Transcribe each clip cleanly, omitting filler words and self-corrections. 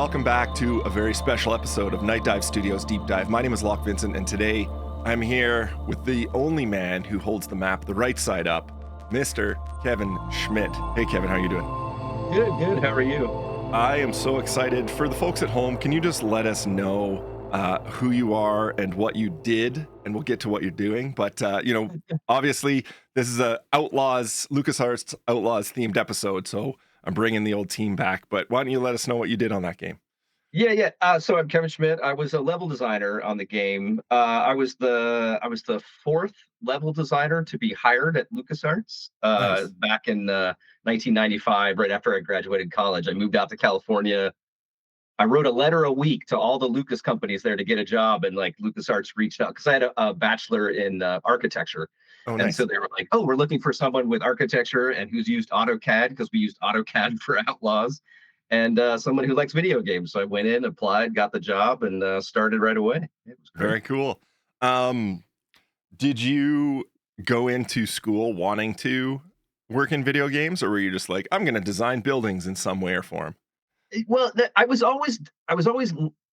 welcome back to a very special episode of Nightdive Studios Deep Dive. My name is Locke, Vincent, and today I'm here with the only man who holds the map the right side up, Mr. Kevin Schmitt. Hey, Kevin, how are you doing? Good. How are you? I am so excited. For the folks at home, can you just let us know who you are and what you did, and we'll get to what you're doing. But, obviously, this is a Outlaws, LucasArts Outlaws themed episode, so I'm bringing the old team back. But why don't you let us know what you did on that game? Yeah. So I'm Kevin Schmitt. I was a level designer on the game. I was the fourth level designer to be hired at LucasArts Nice. back in 1995, right after I graduated college. I moved out to California. I wrote a letter a week to all the Lucas companies there to get a job, and like LucasArts reached out because I had a bachelor in architecture. Oh, And so nice. they were like, "Oh, we're looking for someone with architecture and who's used AutoCAD because we used AutoCAD for Outlaws, and someone who likes video games." So I went in, applied, got the job, and started right away. It was great. Very cool. Um, did you go into school wanting to work in video games, or were you just like, I'm going to design buildings in some way or form? Well, I was always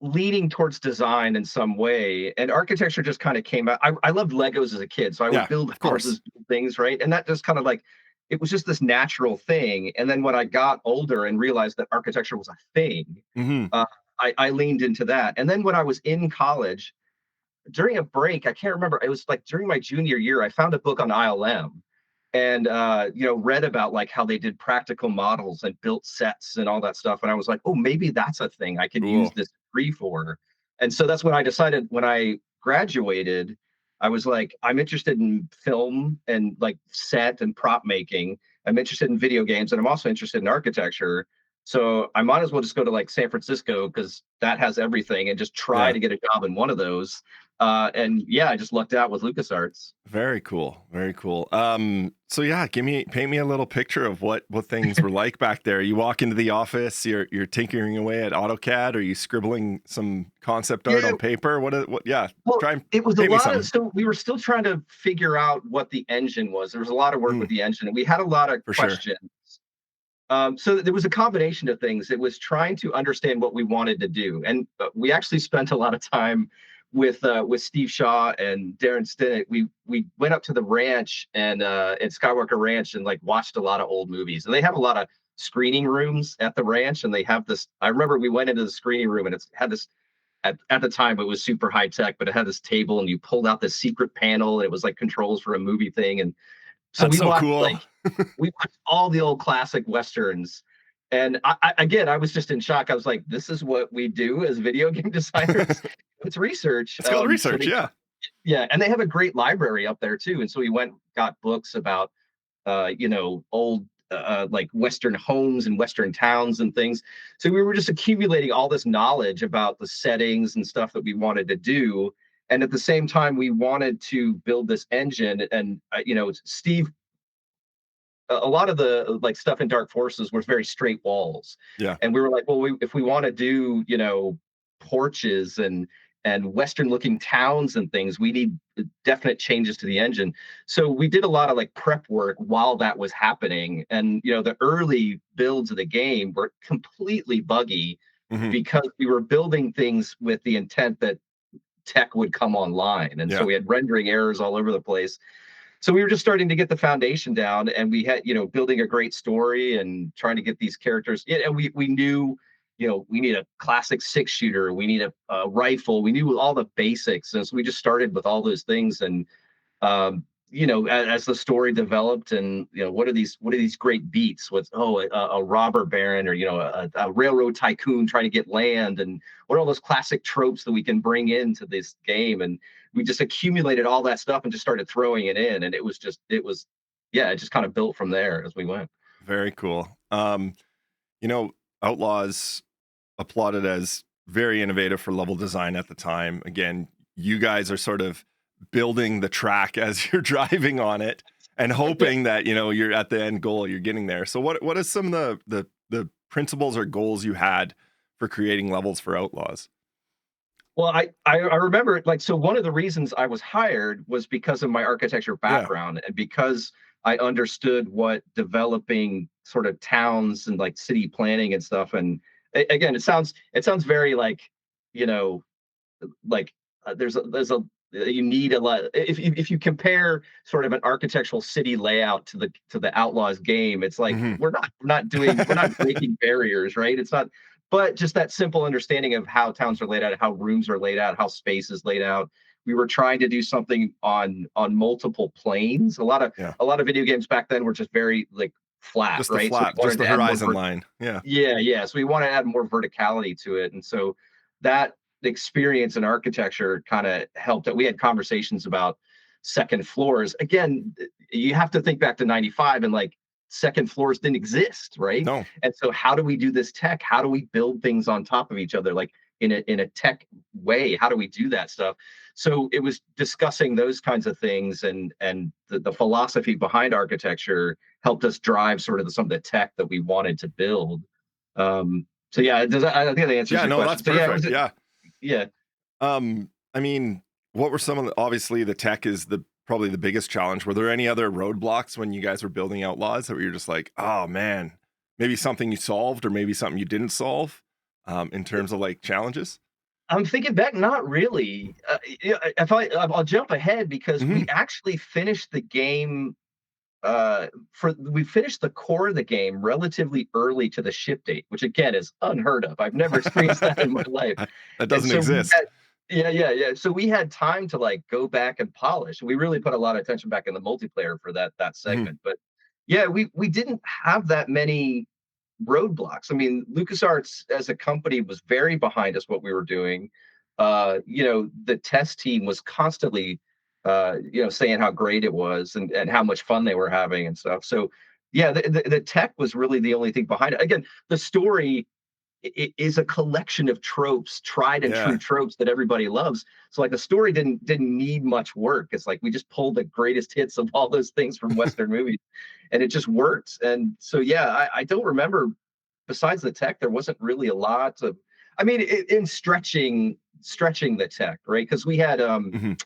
leaning towards design in some way, and architecture just kind of came out. I loved Legos as a kid, so I would Yeah, build of course. houses, build things, right? And that just kind of like it was just this natural thing. And then when I got older and realized that architecture was a thing, Hmm. uh, I leaned into that. And then when I was in college, during a break, I can't remember, it was like during my junior year, I found a book on ILM and read about like how they did practical models and built sets and all that stuff. And I was like, oh, maybe that's a thing I could use Cool. this degree for. And so that's when I decided when I graduated, I was like, I'm interested in film and like set and prop making. I'm interested in video games and I'm also interested in architecture. So I might as well just go to like San Francisco because that has everything and just try Yeah. to get a job in one of those. And yeah, I just lucked out with LucasArts. Very cool. Very cool. So yeah, paint me a little picture of what things were like back there. You walk into the office, you're tinkering away at AutoCAD, or you scribbling some concept art Yeah, on paper? Yeah, well, try and it was a paint me lot of something so we were still trying to figure out what the engine was. There was a lot of work with Mm, the engine, and we had a lot of for sure. questions. So there was a combination of things. It was trying to understand what we wanted to do, and we actually spent a lot of time with Steve Shaw and Darren Stinnett. We went up to the ranch and at Skywalker Ranch and like watched a lot of old movies. And they have a lot of screening rooms at the ranch, and they have this. I remember we went into the screening room, and it's had this at the time it was super high tech, but it had this table and you pulled out this secret panel and it was like controls for a movie thing. And so That's we so watched cool. like we watched all the old classic westerns. And again, I was just in shock. I was like, this is what we do as video game designers. It's research. It's called So research, they, yeah. yeah, and they have a great library up there too. And so we went, got books about old like Western homes and Western towns and things. So we were just accumulating all this knowledge about the settings and stuff that we wanted to do. And at the same time, we wanted to build this engine. And, Steve, a lot of the like stuff in Dark Forces was very straight walls. Yeah. And we were like, well, if we want to do, porches and Western looking towns and things, we need definite changes to the engine. So we did a lot of like prep work while that was happening. And, the early builds of the game were completely buggy Hmm. because we were building things with the intent that tech would come online. And so Yeah. we had rendering errors all over the place. So we were just starting to get the foundation down, and we had, building a great story and trying to get these characters. Yeah, and we knew, we need a classic six shooter, we need a rifle, we knew all the basics, and so we just started with all those things. And as the story developed, and what are these great beats with a robber baron, or a railroad tycoon trying to get land, and what are all those classic tropes that we can bring into this game. And we just accumulated all that stuff and just started throwing it in, and it just kind of built from there as we went. Very cool. You know, Outlaws applauded as very innovative for level design at the time. Again, you guys are sort of building the track as you're driving on it and Yeah. hoping that, you're at the end goal, you're getting there. So what is some of the principles or goals you had for creating levels for Outlaws? Well, I remember, like, so one of the reasons I was hired was because of my architecture Yeah. background and because I understood what developing sort of towns and like city planning and stuff. And again, it sounds very like, you know, like there's a you need a lot. If you compare sort of an architectural city layout to the Outlaws game, it's like Hmm. we're not breaking barriers, right? It's not, but just that simple understanding of how towns are laid out, how rooms are laid out, how space is laid out. We were trying to do something on multiple planes. Yeah, A lot of video games back then were just very like flat, just the right? So we flat, just wanted the to add more horizon line. Yeah, yeah, yeah. So we want to add more verticality to it. And so that experience in architecture kind of helped it. We had conversations about second floors. Again, you have to think back to 95 and like second floors didn't exist, right? no, And so how do we do this tech? How do we build things on top of each other like in a tech way? How do we do that stuff? So it was discussing those kinds of things and the philosophy behind architecture helped us drive sort of some of the tech that we wanted to build. So yeah, I think that answers yeah, your no, question. that's So yeah, it was perfect. Yeah. yeah. I mean, what were some of the, obviously the tech is the probably the biggest challenge. Were there any other roadblocks when you guys were building Outlaws that were you're just like, oh man, maybe something you solved or maybe something you didn't solve in terms of like challenges? I'm thinking back, not really. Yeah, if I'll jump ahead because we Hmm. actually finished the game. For we finished the core of the game relatively early to the ship date, which again is unheard of. I've never experienced that in my life. That And doesn't so we exist. had, yeah, yeah, yeah. So we had time to like go back and polish. We really put a lot of attention back in the multiplayer for that Mhm. segment. But yeah, we didn't have that many roadblocks. I mean, LucasArts as a company was very behind us what we were doing. The test team was constantly saying how great it was and how much fun they were having and stuff. So yeah, the tech was really the only thing behind it. Again, the story is a collection of tropes, tried and true Yeah, tropes that everybody loves. So like the story didn't need much work. It's like we just pulled the greatest hits of all those things from Western movies, and it just worked. And so yeah, I don't remember besides the tech, there wasn't really a lot of. I mean, in stretching the tech, right? Because we had mhm,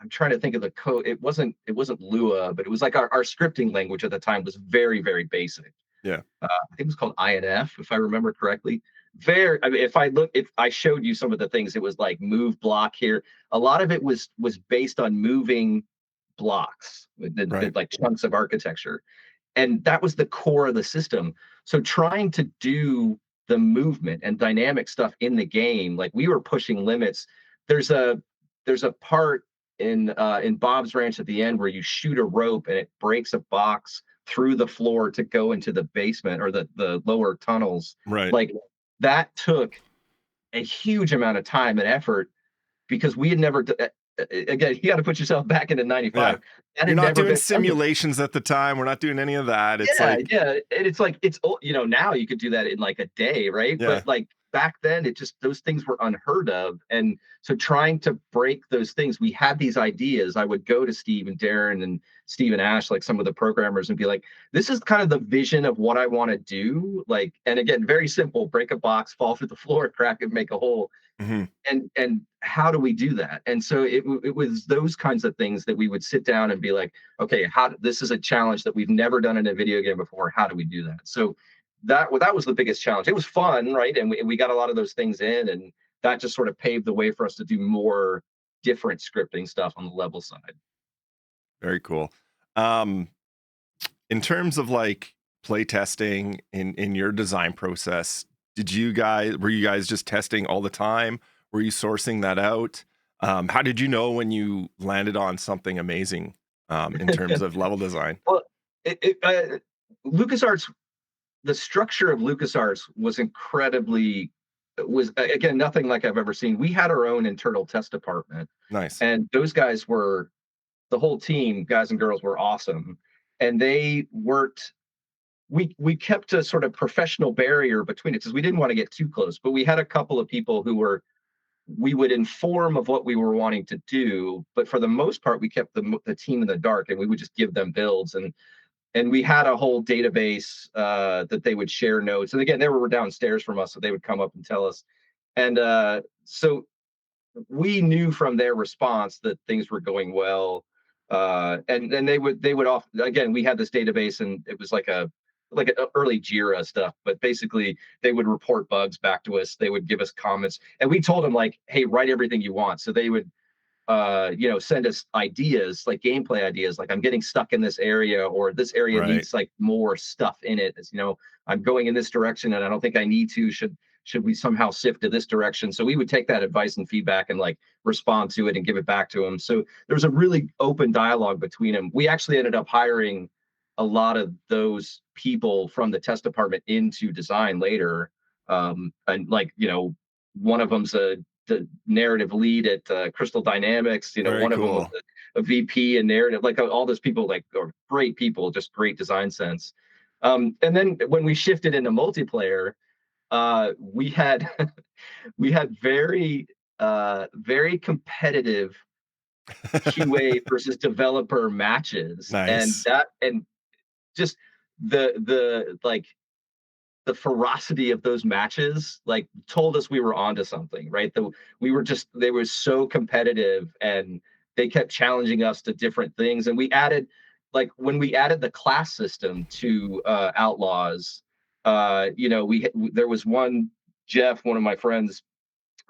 I'm trying to think of the code. It wasn't Lua, but it was like our scripting language at the time was very very basic. yeah, I think it was called INF, if I remember correctly. I mean, if I showed you some of the things, it was like move block here. A lot of it was based on moving blocks, right. like chunks of architecture, and that was the core of the system. So trying to do the movement and dynamic stuff in the game, like we were pushing limits. There's a there's a part in Bob's Ranch at the end where you shoot a rope and it breaks a box through the floor to go into the basement or the lower tunnels. Right. Like that took a huge amount of time and effort because we had never again, you got to put yourself back into Yeah. 95. That You're had not never doing been done before. simulations at the time. We're not doing any of that. It's Yeah, like, yeah, and it's like now you could do that in like a day, right? But yeah. like back then, it just those things were unheard of, and so trying to break those things, we had these ideas. I would go to Steve and Darren and Steve and Ash, like some of the programmers, and be like, "This is kind of the vision of what I want to do." Like, and again, very simple: break a box, fall through the floor, crack it, make a hole Mhm. and how do we do that? And so it was those kinds of things that we would sit down and be like, okay, how this is a challenge that we've never done in a video game before. How do we do that? So that was the biggest challenge. It was fun, right? And we got a lot of those things in, and that just sort of paved the way for us to do more different scripting stuff on the level side. Very cool. Um, in terms of like play testing in your design process, were you guys just testing all the time? Were you sourcing that out? How did you know when you landed on something amazing in terms of level design? Well, LucasArts, the structure of LucasArts was incredibly was again nothing like I've ever seen. We had our own internal test department, Nice. and those guys were the whole team, guys and girls, were awesome, and they worked. We kept a sort of professional barrier between it because we didn't want to get too close, but we had a couple of people who were we would inform of what we were wanting to do, but for the most part, we kept the team in the dark, and we would just give them builds and we had a whole database that they would share notes. And again, they were downstairs from us, so they would come up and tell us. And so we knew from their response that things were going well. And then they would off again. We had this database, and it was like early Jira stuff, but basically they would report bugs back to us. They would give us comments, and we told them like, "Hey, write everything you want." So they would send us ideas, like gameplay ideas, like I'm getting stuck in this area, or this area Right. needs like more stuff in it. As I'm going in this direction and I don't think I need to. Should we somehow shift to this direction? So we would take that advice and feedback and like respond to it and give it back to them. So there was a really open dialogue between them. We actually ended up hiring a lot of those people from the test department into design later. And like, one of them's the narrative lead at Crystal Dynamics. Very One of them was cool. a VP in narrative. Like all those people, like are great people, just great design sense. And then when we shifted into multiplayer, we had we had very competitive QA versus developer matches, and Nice. just the like the ferocity of those matches like told us we were onto something, right? We were just they were so competitive, and they kept challenging us to different things. And we added like when we added the class system to Outlaws, there was one Jeff, one of my friends,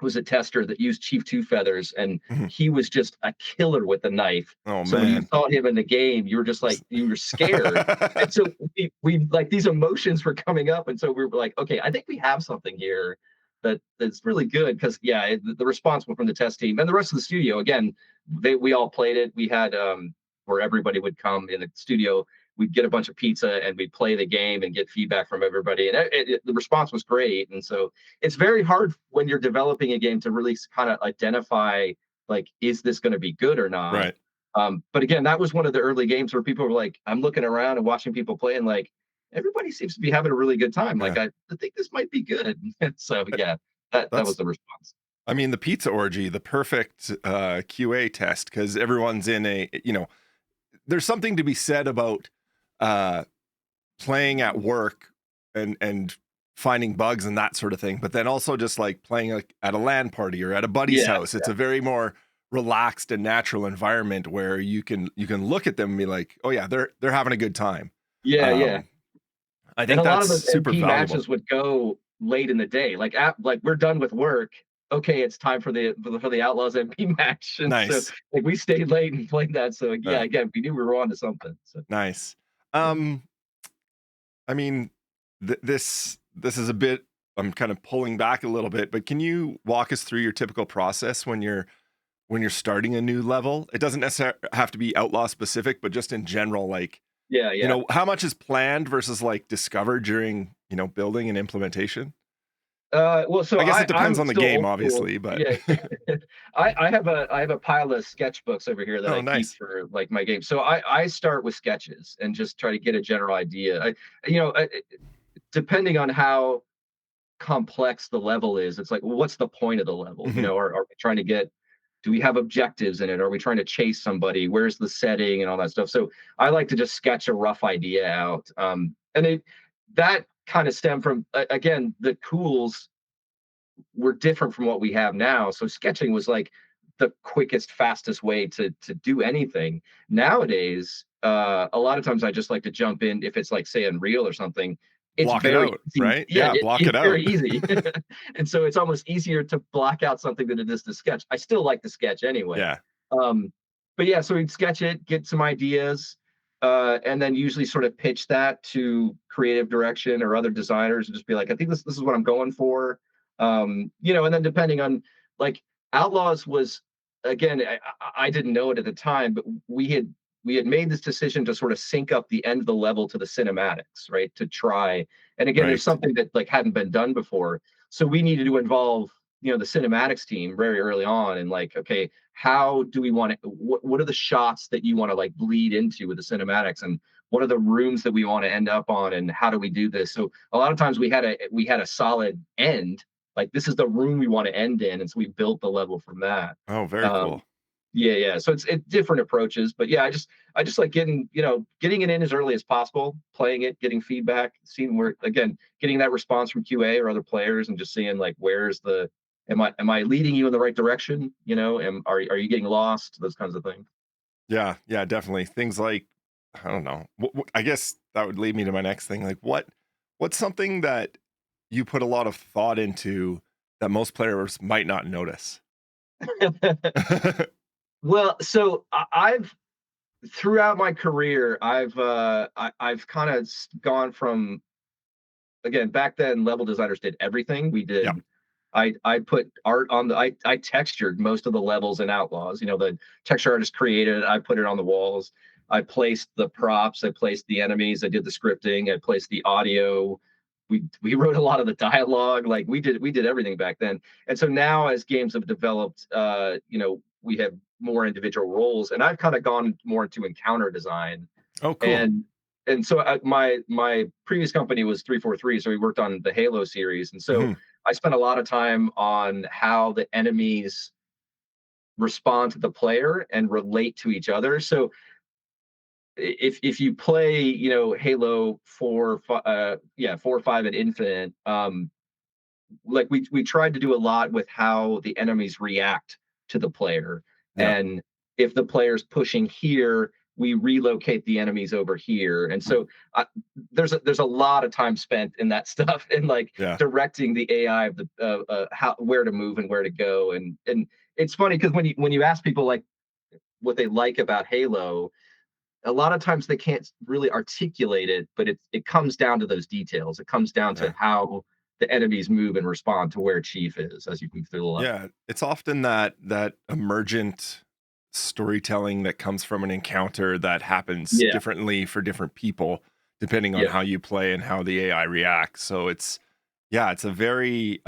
was a tester that used Chief Two Feathers, and Mhm. he was just a killer with the knife. Oh, So when you man. saw him in the game, you were just like you were scared. And so we like these emotions were coming up, and so we were like, okay, I think we have something here that's really good. Because yeah, the response from the test team and the rest of the studio, again, we all played it. We had where everybody would come in the studio. We'd get a bunch of pizza and we'd play the game and get feedback from everybody, and the response was great. And so it's very hard when you're developing a game to really kind of identify like, is this going to be good or not? Right. But again, that was one of the early games where people were like, I'm looking around and watching people play, and like everybody seems to be having a really good time. Like Yeah. I think this might be good. So yeah, that was That's the response. I mean, the pizza orgy, the perfect QA test, because everyone's in there's something to be said about uh, playing at work and finding bugs and that sort of thing, but then also just like playing like at a LAN party or at a buddy's Yeah, house. It's a very more relaxed and natural environment where you can look at them and be like, oh yeah, they're having a good time. yeah, yeah. Um, I And think a lot that's of those super MP valuable. matches would go late in the day. Like we're done with work. Okay, it's time for the Outlaws MP match. And so Nice. like we stayed late and played that. So yeah, Uh, again, we knew we were on to something. So nice. yeah. Um, I mean, this is a bit. I'm kind of pulling back a little bit, but can you walk us through your typical process when you're starting a new level? It doesn't necessarily have to be Outlaw specific, but just in general, like, Yeah, yeah. how much is planned versus like discovered during, building and implementation? Well, so I guess it depends I'm on the still game, old school. obviously, but Yeah, I have a pile of sketchbooks over here that oh, I keep nice. for like my game. So I start with sketches and just try to get a general idea. You know, I, Depending on how complex the level is, it's like, well, what's the point of the level? Mhm. Are we trying to get? Do we have objectives in it? Are we trying to chase somebody? Where's the setting and all that stuff? So I like to just sketch a rough idea out, and that kind of stemmed from again the tools were different from what we have now. So sketching was like the quickest, fastest way to do anything. Nowadays, a lot of times I just like to jump in if it's like say Unreal or something. It's Block it very out, easy. right? Yeah, Yeah, block it it's out. very easy, and so it's almost easier to block out something than it is to sketch. I still like to sketch anyway, Yeah, um, but yeah. So we'd sketch it, get some ideas, and then usually sort of pitch that to creative direction or other designers, and just be like, I think this is what I'm going for. And then depending on like Outlaws was again, I didn't know it at the time, but we had made this decision to sort of sync up the end of the level to the cinematics, right? To try. And again, there's right, something that like hadn't been done before. So we needed to involve, the cinematics team very early on, and like, okay, how do we want to what are the shots that you want to like bleed into with the cinematics, and what are the rooms that we want to end up on, and how do we do this? So a lot of times we had a solid end, like this is the room we want to end in, and so we built the level from that. oh, very um cool. yeah, yeah, so it's different approaches, but yeah, I just like getting it in as early as possible, playing it, getting feedback, seeing where, again, getting that response from QA or other players, and just seeing like where's the am I leading you in the right direction, are you getting lost, those kinds of things. Yeah, yeah, definitely. Things like I don't know. I guess that would lead me to my next thing. Like, what's something that you put a lot of thought into that most players might not notice? Well, so I've throughout my career, I've kind of gone from, again, back then level designers did everything. We Yeah. did I put art on the I textured most of the levels in Outlaws. You know, the texture artist created it. I put it on the walls. I placed the props. I placed the enemies. I did the scripting. I placed the audio. We wrote a lot of the dialogue. Like we did everything back then. And so now as games have developed, we have more individual roles. And I've kind of gone more into encounter design, Oh, cool. and so my previous company was 343, so we worked on the Halo series, and so Hmm. I spent a lot of time on how the enemies respond to the player and relate to each other. So if you play, Halo 4, 4, 5, and Infinite, like we tried to do a lot with how the enemies react to the player, Yeah. and if the player's pushing here, we relocate the enemies over here. And so there's a lot of time spent in that stuff, and like Yeah. directing the AI of the how where to move and where to go. And it's funny because when you ask people like what they like about Halo, a lot of times they can't really articulate it, but it comes down to those details. It comes down to Yeah. how the enemies move and respond to where Chief is as you move through the level. Yeah. It's often that emergent storytelling that comes from an encounter that happens Yeah, differently for different people depending on yeah, how you play and how the AI reacts. So it's yeah, it's a very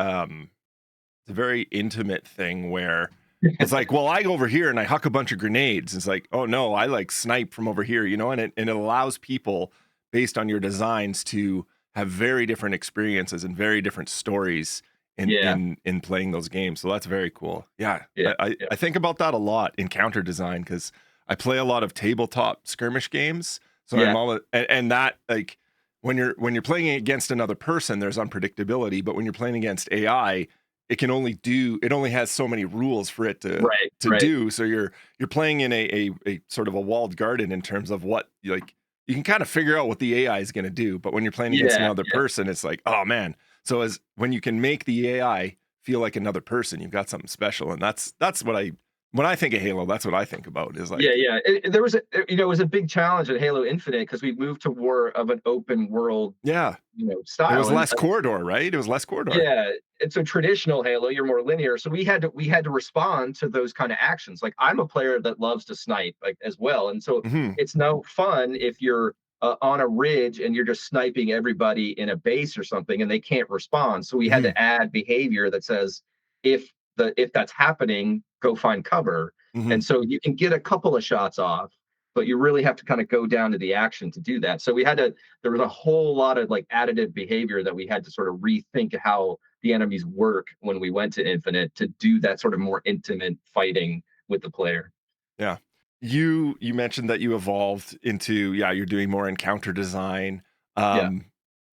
intimate thing where it's like, well, I go over here and I huck a bunch of grenades. It's like, oh no, I like snipe from over here, and it allows people based on your designs to have very different experiences and very different stories in yeah, in playing those games. So that's very cool. Yeah. yeah, I think about that a lot in counter design because I play a lot of tabletop skirmish games. So I'm yeah, all and that like when you're playing against another person, there's unpredictability, but when you're playing against AI, it only has so many rules for it right, to right, do. So you're playing in a sort of a walled garden in terms of what like you can kind of figure out what the AI is going to do, but when you're playing against yeah, another yeah. person, it's like, oh man. So as when you can make the AI feel like another person, you've got something special, and that's what I when I think of Halo, that's what I think about is Yeah, like, yeah. There was it was a big challenge at Halo Infinite because we moved to more of an open world, yeah, it style, was and less corridor, right? It was less corridor. yeah, and so traditional Halo, you're more linear. So we had to respond to those kind of actions. Like I'm a player that loves to snipe like as well, and so Hmm. it's no fun if you're on a ridge and you're just sniping everybody in a base or something, and they can't respond. So we had Hmm. to add behavior that says if that's happening, go find cover. Hmm. And so you can get a couple of shots off, but you really have to kind of go down to the action to do that. So there was a whole lot of like additive behavior that we had to sort of rethink how the enemies work when we went to Infinite to do that sort of more intimate fighting with the player. Yeah. You mentioned that you evolved into yeah, you're doing more encounter design. Yeah, Um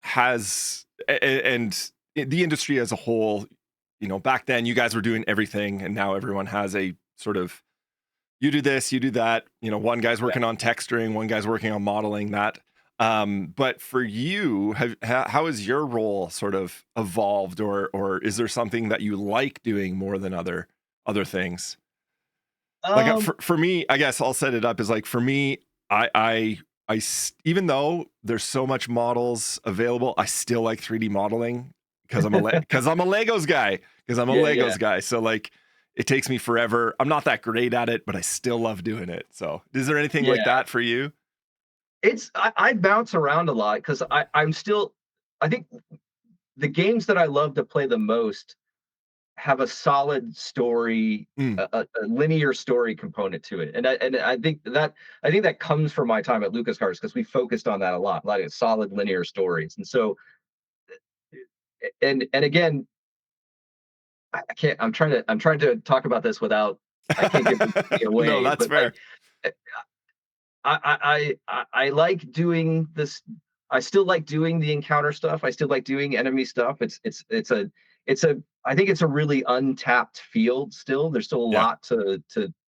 has and the industry as a whole, back then you guys were doing everything and now everyone has a sort of you do this, you do that. One guy's yeah. working on texturing, one guy's working on modeling that. But for you, how has your role sort of evolved or is there something that you like doing more than other things? Like, Um, for me, I guess I'll set it up as like for me, even though there's so much models available, I still like 3D modeling because because I'm a Legos guy. Because I'm a yeah, yeah, Legos guy. So like, it takes me forever. I'm not that great at it, but I still love doing it. So, is there anything like yeah. that for you? I bounce around a lot because I'm still I think the games that I love to play the most have a solid story, Mm, a linear story component to it, and I think that comes from my time at LucasArts because we focused on that a lot, like solid linear stories. And so, and again, I can't. I'm trying to talk about this without. I can't give anything no, away, that's but like fair. eh, I like doing this. I still like doing the encounter stuff. I still like doing enemy stuff. It's a I think it's a really untapped field still. There's still a Yeah. lot to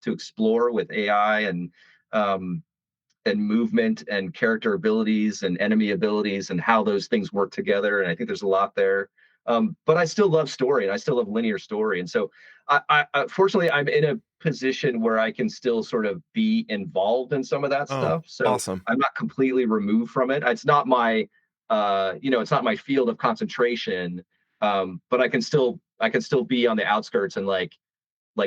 explore with AI, and um and movement and character abilities and enemy abilities and how those things work together. And I think there's a lot there. But I still love story and I still love linear story. And so fortunately, I'm in a position where I can still sort of be involved in some of that Oh, stuff. So awesome. I'm not completely removed from it. It's not my, it's not my field of concentration. But I can still be on the outskirts and like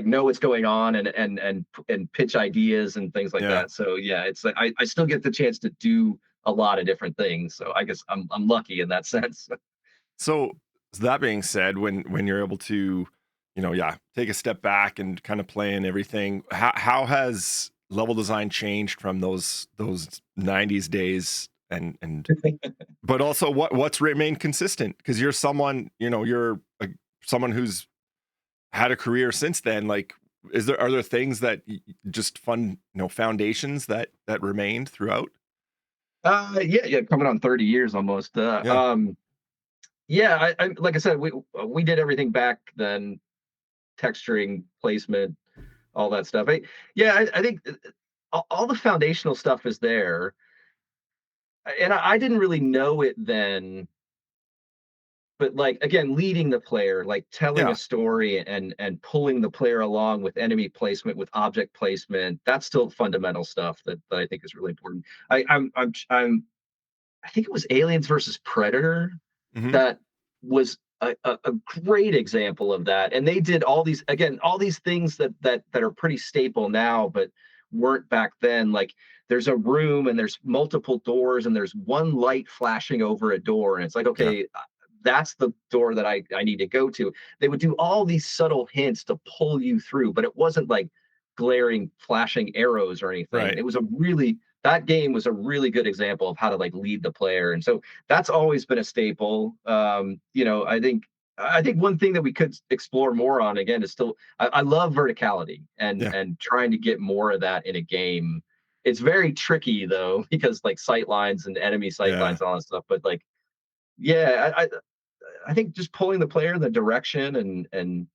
know what's going on and pitch ideas and things like Yeah. that. So yeah, it's like I still get the chance to do a lot of different things. So I guess I'm lucky in that sense. So that being said, when you're able to, yeah, take a step back and kind of play in everything, how has level design changed from those 90s days and but also what's remained consistent? Because you're someone, someone who's had a career since then. Like, are there things that just fun, foundations that remained throughout? Yeah, yeah, coming on 30 years almost. Yeah. Yeah, I like I said, we did everything back then, texturing, placement, all that stuff. I think all the foundational stuff is there, and I didn't really know it then. But like again, leading the player, like telling a Yeah. story and pulling the player along with enemy placement, with object placement, that's still fundamental stuff that I think is really important. I think it was Aliens versus Predator Hmm. that was a great example of that. And they did all these things that are pretty staple now, but weren't back then. Like there's a room and there's multiple doors and there's one light flashing over a door, and it's like, Yeah. okay, that's the door that I need to go to. They would do all these subtle hints to pull you through, but it wasn't like glaring flashing arrows or anything. Right. It was a really that game was a really good example of how to like lead the player. And so that's always been a staple. I think one thing that we could explore more on again is still I love verticality Yeah. and trying to get more of that in a game. It's very tricky though because like sight lines and enemy sight Yeah. lines and all that stuff. But like yeah, I think just pulling the player in the direction and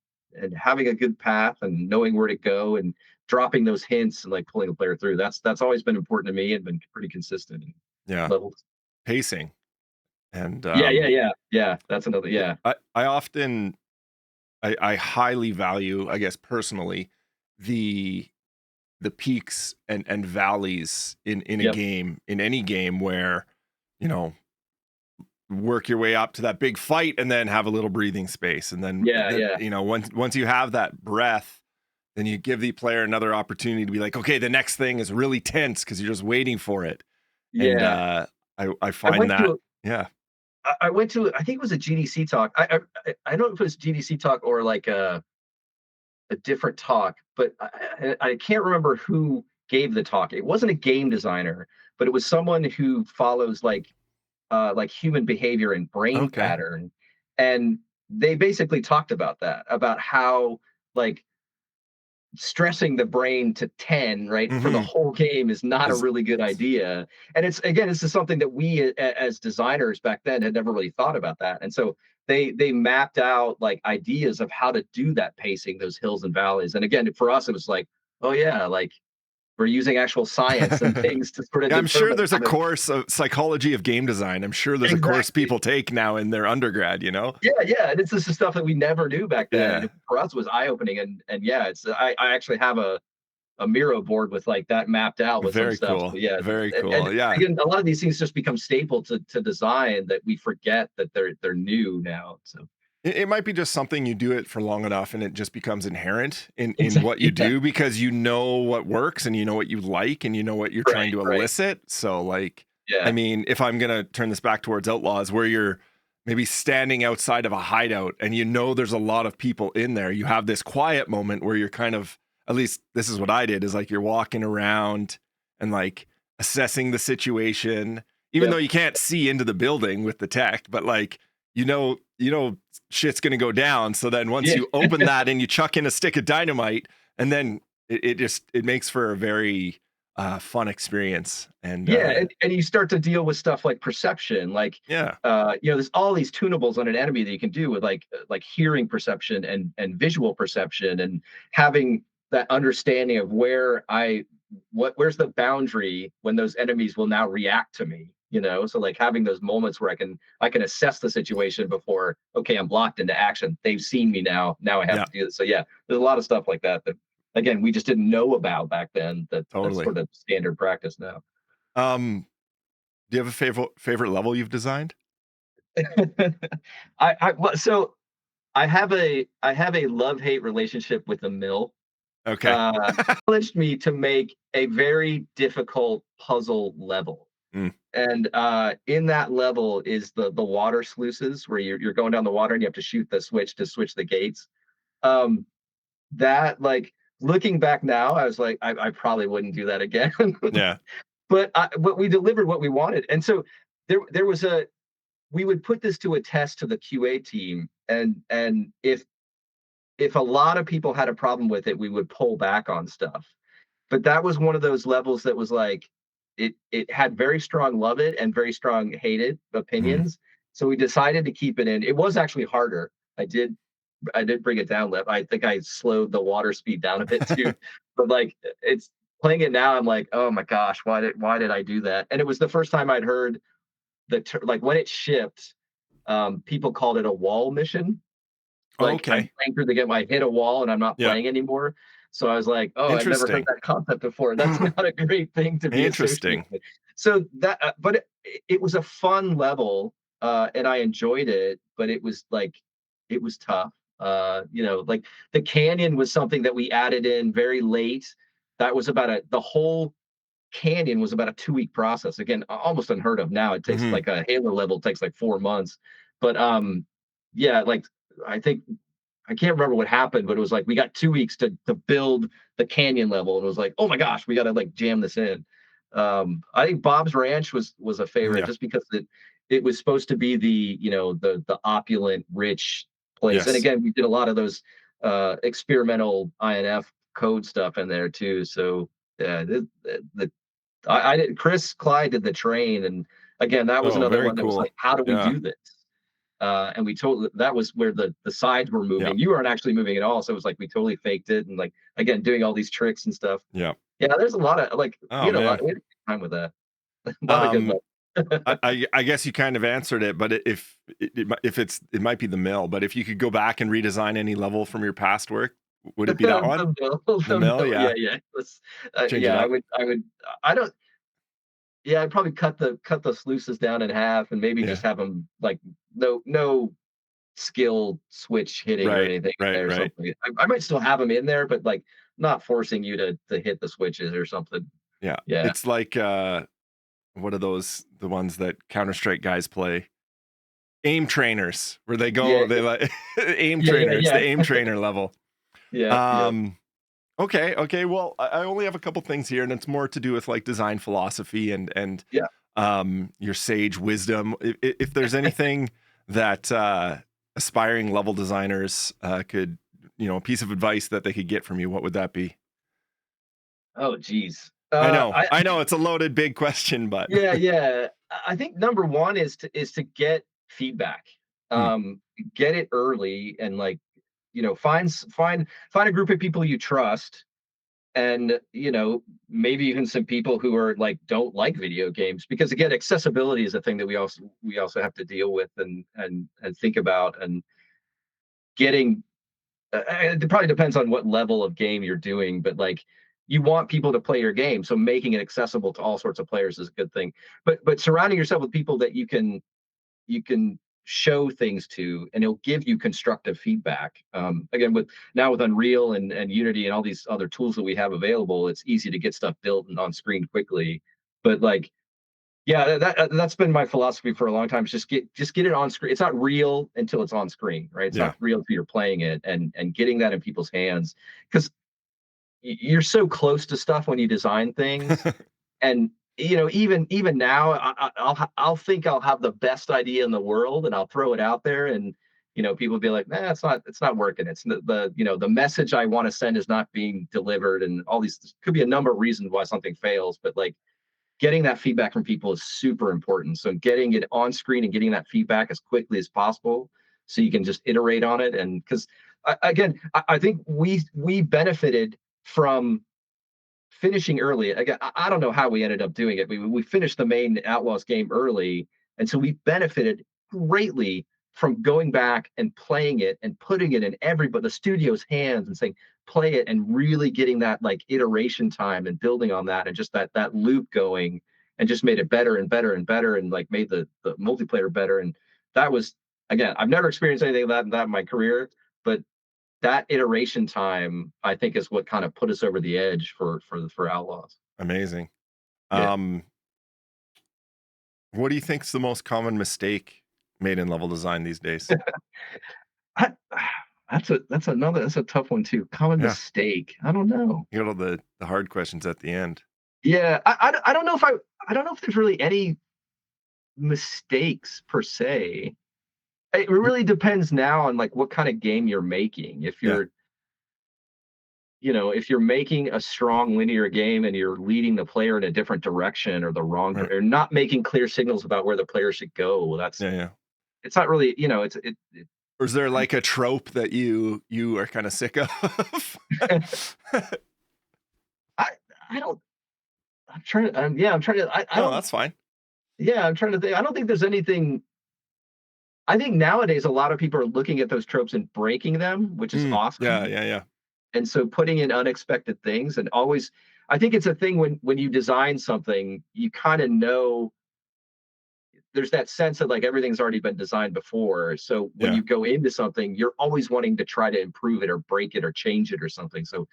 having a good path and knowing where to go and dropping those hints and like pulling the player through. That's always been important to me and been pretty consistent in Yeah. levels. Pacing. And Yeah. That's another. Yeah. I often I highly value, I guess personally, the peaks and valleys in a Yep. game, in any game where, you know, work your way up to that big fight and then have a little breathing space. And then Yeah. Yeah. once you have that breath, then you give the player another opportunity to be like, okay, the next thing is really tense because you're just waiting for it. And Yeah. I I find went to that, a, yeah. I went to I think it was a GDC talk. I don't know if it was GDC talk or like a different talk, but I can't remember who gave the talk. It wasn't a game designer, but it was someone who follows like human behavior and brain Okay. pattern, and they basically talked about that, about how like stressing the brain to 10 right for the Hmm. whole game is not a Is really good idea. And it's again, this is something that we as designers back then had never really thought about that. And so they mapped out like ideas of how to do that pacing, those hills and valleys. And again, for us it was like, oh yeah, like we're using actual science and things to sort of Yeah, I'm sure determine there's how a to course of psychology of game design. I'm sure there's a course exactly. people take now in their undergrad, you know? Yeah, yeah, and it's just the stuff that we never knew back then, and Yeah. it, for us, was eye opening. And yeah, it's I actually have a Miro board with like that mapped out with some Very stuff. So cool. yeah, Very and cool. Yeah. again, a lot of these things just become staple to design that we forget that they're new now. So It might be just something you do it for long enough and it just becomes inherent in what you exactly, yeah, do because you know what works and you know what you like and you know what you're trying right, to right, elicit. So like, I yeah, mean, if I'm gonna turn this back towards Outlaws, where you're maybe standing outside of a hideout and you know there's a lot of people in there, you have this quiet moment where you're kind of, at least this is what I did, is like you're walking around and like assessing the situation, even though yep, you can't see into the building with the tech, but like shit's gonna go down. So then once yeah, you open that and you chuck in a stick of dynamite, and then it makes for a very fun experience. And yeah, and you start to deal with stuff like perception, like yeah, there's all these tunables on an enemy that you can do with like hearing perception and visual perception and having that understanding of where I where's the boundary when those enemies will now react to me, so like having those moments where I can assess the situation before, okay, I'm blocked into action, they've seen me, now I have Yeah, to do this. So yeah, there's a lot of stuff like that again we just didn't know about back then, that's totally. sort of standard practice now. Um, do you have a favorite level you've designed? So I have a love-hate relationship with the mill. Okay. uh Challenged me to make a very difficult puzzle level. Mm, And in that level is the water sluices where you're going down the water and you have to shoot the switch to switch the gates. Um, that like looking back now, I was like, I probably wouldn't do that again. yeah. But we delivered what we wanted, and so there was a we would put this to a test to the QA team, and if a lot of people had a problem with it, we would pull back on stuff. But that was one of those levels that was like it had very strong love it and very strong hate it Mhm. opinions. So we decided to keep it in. It was actually harder. I did bring it down. I think I slowed the water speed down a bit too. But like it's playing it now, I'm like, oh my gosh, why did I do that? And it was the first time I'd heard like when it shipped, people called it a wall mission. Oh, Like, I'm okay. playing through the game, I hit a wall and I'm not Yeah. playing anymore. So I was like, "Oh, I've never heard Interesting. that concept before. That's not a great thing to be associated Interesting. with." So that, but it was a fun level, and I enjoyed it, but it was like, it was tough. Like the canyon was something that we added in very late. That was the whole canyon was about a 2-week process. Again, almost unheard of now. It takes Mhm. like a Halo level takes like 4 months. But yeah, like I think I can't remember what happened, but it was like we got 2 weeks to build the canyon level, and it was like, oh my gosh, we got to like jam this in. I think Bob's Ranch was a favorite Yeah. just because it was supposed to be the opulent, rich place. And Yes. again, we did a lot of those experimental INF code stuff in there too. So yeah, I did. Chris Clyde did the train, and again, that was Oh, another very one that was cool. like, how do we Yeah. do this? And we totally that was where the sides were Yeah. moving. You weren't actually moving at all, so it was like we totally faked it, and like again doing all these tricks and stuff. Yeah. Yeah, there's a lot of like Oh, man. we had a good time with that. A lot of good Um, luck. I guess you kind of answered it, but it might be the mill, but if you could go back and redesign any level from your past work, would it be that one? The mill, The the mill? mill, Yeah. yeah, yeah. Change it Yeah, up. I would. I don't. Yeah, I'd probably cut the sluices down in half, and maybe just Yeah. have them like no skill switch hitting or Right. anything in Right. there or Right. something. I might still have them in there, but like not forcing you to hit the switches or something. Yeah. Yeah. It's like what are those the ones that Counter-Strike guys play? Aim trainers where Yeah, they like aim yeah, yeah, trainer. It's the yeah, aim trainer level. yeah, yeah, Um okay, okay. Well, I only have a couple things here and it's more to do with like design philosophy and yeah. your sage wisdom. If there's anything that aspiring level designers could, a piece of advice that they could get from you, what would that be? Oh, geez. I know it's a loaded big question, but Yeah, yeah. I think number one is to get feedback. Hmm, Um, get it early and like, find a group of people you trust, and maybe even some people who are like don't like video games, because again accessibility is a thing that we also have to deal with and think about, and getting it probably depends on what level of game you're doing, but like you want people to play your game, so making it accessible to all sorts of players is a good thing. But surrounding yourself with people that you can show things to, and it'll give you constructive feedback. Again, with Unreal and Unity and all these other tools that we have available, it's easy to get stuff built and on screen quickly. But like, yeah, that's been my philosophy for a long time. Is just get it on screen. It's not real until it's on screen, right? It's yeah. not real until you're playing it, and getting that in people's hands, because you're so close to stuff when you design things. And even now, I'll think I'll have the best idea in the world, and I'll throw it out there, and people will be like, "Nah, it's not working. It's the message I want to send is not being delivered," and all these could be a number of reasons why something fails. But like getting that feedback from people is super important. So getting it on screen and getting that feedback as quickly as possible, so you can just iterate on it. And because again, I think we benefited from finishing early. Again, I don't know how we ended up doing it. We finished the main Outlaws game early, and so we benefited greatly from going back and playing it and putting it in everybody the studio's hands and saying play it and really getting that like iteration time and building on that and just that loop going and just made it better and better and better and like made the multiplayer better. And that was again, I've never experienced anything like that in my career, but that iteration time, I think, is what kind of put us over the edge for Outlaws. Amazing. Yeah. Um, what do you think's the most common mistake made in level design these days? I, that's a tough one too. Common Yeah, mistake. I don't know. you got all the hard questions at the end. Yeah, I don't know if I don't know if there's really any mistakes per se. It Mm, really depends now on like what kind of game you're making. If yeah, you're if you're making a strong linear game and you're leading the player in a different direction or the wrong right. or not making clear signals about where the player should go, well, that's Yeah, yeah. it's not really, it Or is there like a trope that you are kind of sick of? I I don't I'm trying to yeah, I'm trying to I No, don't that's fine. yeah, I'm trying to think. I don't think there's anything I think nowadays a lot of people are looking at those tropes and breaking them, which is Yeah, awesome. yeah, yeah, And so putting in unexpected things and always I think it's a thing when you design something, you kind of know there's that sense of like everything's already been designed before. So when yeah, you go into something, you're always wanting to try to improve it or break it or change it or something. So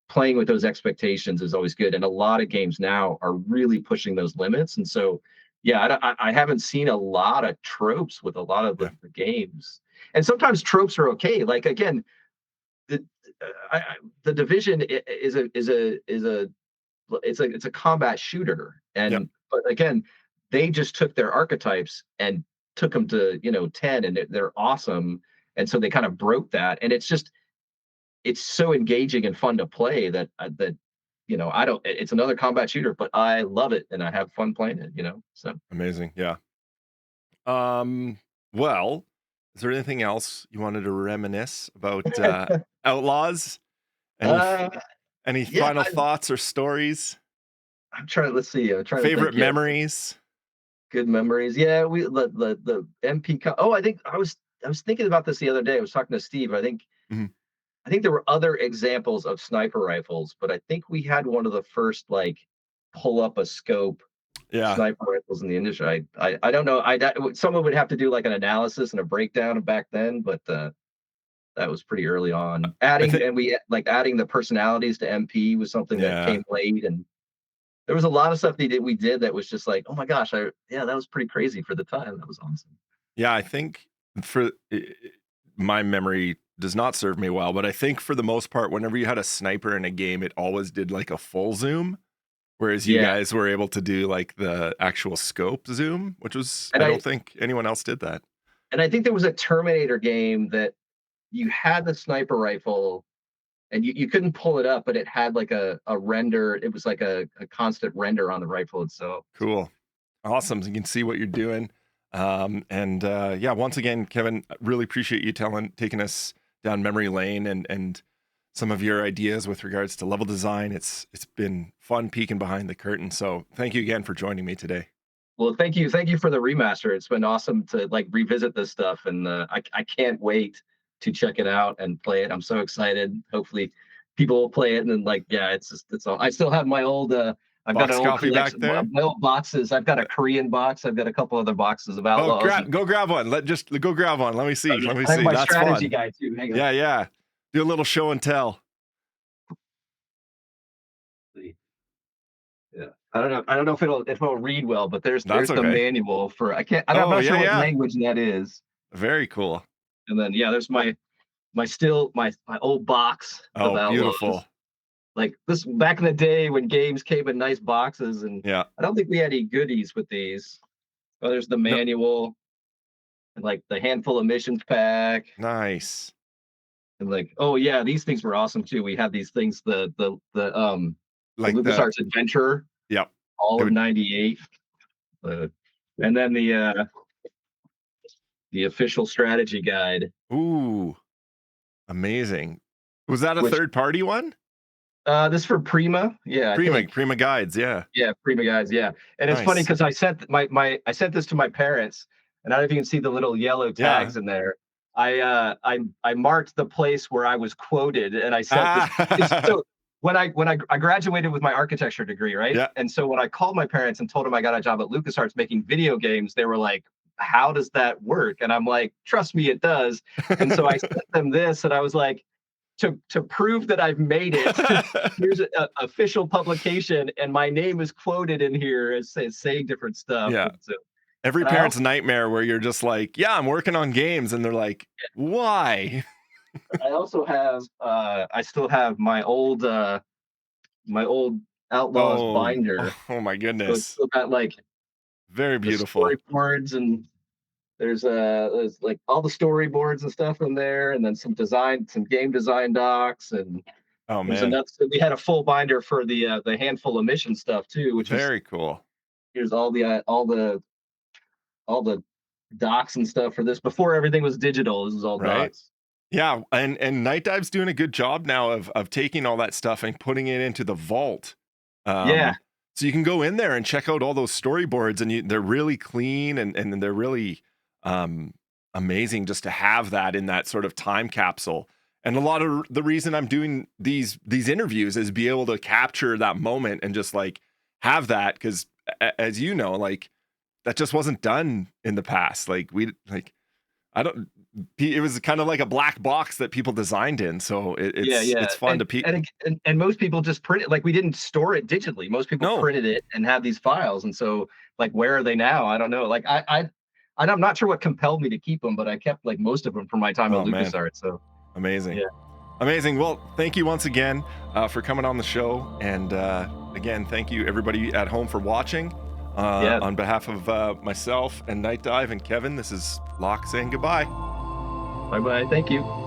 playing with those expectations is always good. And a lot of games now are really pushing those limits. And so, yeah, I haven't seen a lot of tropes with a lot of yeah, the games. And sometimes tropes are okay. Like again, the the division is a it's a combat shooter, yeah, and but again, they just took their archetypes and took them to 10, and they're awesome, and so they kind of broke that, and it's so engaging and fun to play that I don't. It's another combat shooter, but I love it and I have fun playing it. So amazing. Yeah. Um, well, is there anything else you wanted to reminisce about Outlaws? Any uh, any yeah, final thoughts or stories? I'm trying. Let's see. I'm trying to Favorite think. Yeah, memories? good memories. Yeah, we the MP. Oh, I think I was thinking about this the other day. I was talking to Steve. Mhm. I think there were other examples of sniper rifles, but I think we had one of the first like pull up a scope Yeah. sniper rifles in the industry. I don't know. Someone would have to do like an analysis and a breakdown of back then, but that was pretty early on. I Adding think and we like adding the personalities to MP was something that yeah. came late, and there was a lot of stuff we did that was just like, oh my gosh, yeah, that was pretty crazy for the time. That was awesome. Yeah, I think for my memory does not serve me well, but I think for the most part, whenever you had a sniper in a game, it always did like a full zoom, whereas you Yeah, guys were able to do like the actual scope zoom, which was and I I don't think anyone else did that. and I think there was a Terminator game that you had the sniper rifle and you couldn't pull it up, but it had like a render. It was like a constant render on the rifle itself. Cool. Awesome. So you can see what you're doing. And yeah, once again, Kevin, I really appreciate you taking us down memory lane and some of your ideas with regards to level design. It's been fun peeking behind the curtain. So thank you again for joining me today. Well, thank you for the remaster. It's been awesome to like revisit this stuff, and I can't wait to check it out and play it. I'm so excited. Hopefully, people will play it, and then like yeah, it's all. I still have my old. I've got an Box old copy back collection, there. my old boxes. I've got a Korean box. I've got a couple other boxes of Oh, Outlaws. go grab one. Just go grab one. Let me Oh see. yeah, Let me I have see. my That's strategy fun. guide too. Hang on. Yeah, yeah. Do a little show and tell. Yeah. I don't know if it'll read well, but That's there's the okay. manual for I can't I'm Oh, not yeah, sure what yeah. language that is. Very cool. And then yeah, there's my old box of Oh, beautiful. Outlaws. Like this back in the day when games came in nice boxes, and Yeah. I don't think we had any goodies with these. Oh, there's the No, manual and like the handful of missions pack. nice. And like, oh yeah, these things were awesome too. We had these things, the Like the LucasArts Adventure, yep. all It of would '98. Uh, and then the official strategy guide, ooh, amazing. Was that a which third party one? This for Prima, yeah, I Prima think. Prima guides, yeah. Yeah, Prima guys, yeah. And it's funny Nice. because I sent this to my parents, and I don't know if you can see the little yellow Yeah. tags in there. I marked the place where I was quoted, and I sent this. Ah. So when I graduated with my architecture degree, right? Yeah. And so when I called my parents and told them I got a job at LucasArts making video games, they were like, "How does that work?" And I'm like, "Trust me, it does." And so I sent them this, and I was like, to prove that I've made it, here's a official publication, and my name is quoted in here as saying different stuff. Yeah. And so, Every and I parent's also nightmare where you're just like, "Yeah, I'm working on games," and they're like, "Why?" I also have I still have my old Outlaws Oh, binder. oh my So it's goodness. still got like Very the beautiful. storyboards, and there's like all the storyboards and stuff in there, and then some game design docs, and Oh, there's man. enough. So we had a full binder for the handful of mission stuff too, which is Very cool. here's all the docs and stuff for this before everything was digital. This is all Right? docs. Yeah, and Nightdive's doing a good job now of taking all that stuff and putting it into the vault. Yeah, So you can go in there and check out all those storyboards, and they're really clean and they're really um, amazing just to have that in that sort of time capsule. And a lot of the reason I'm doing these interviews is be able to capture that moment and just like have that because as you know, like that just wasn't done in the past. Like we like I don't. It was kind of like a black box that people designed in, so yeah, yeah. it's fun to And most people just print it. Like we didn't store it digitally. Most people no. printed it and have these files. And so like where are they now? I don't know. Like I'm not sure what compelled me to keep them, but I kept like most of them from my time at Oh man, LucasArts. So amazing, yeah, amazing. Well, thank you once again for coming on the show, and again, thank you everybody at home for watching. yeah. On behalf of myself and Nightdive and Kevin, this is Locke saying goodbye. Bye bye. Thank you.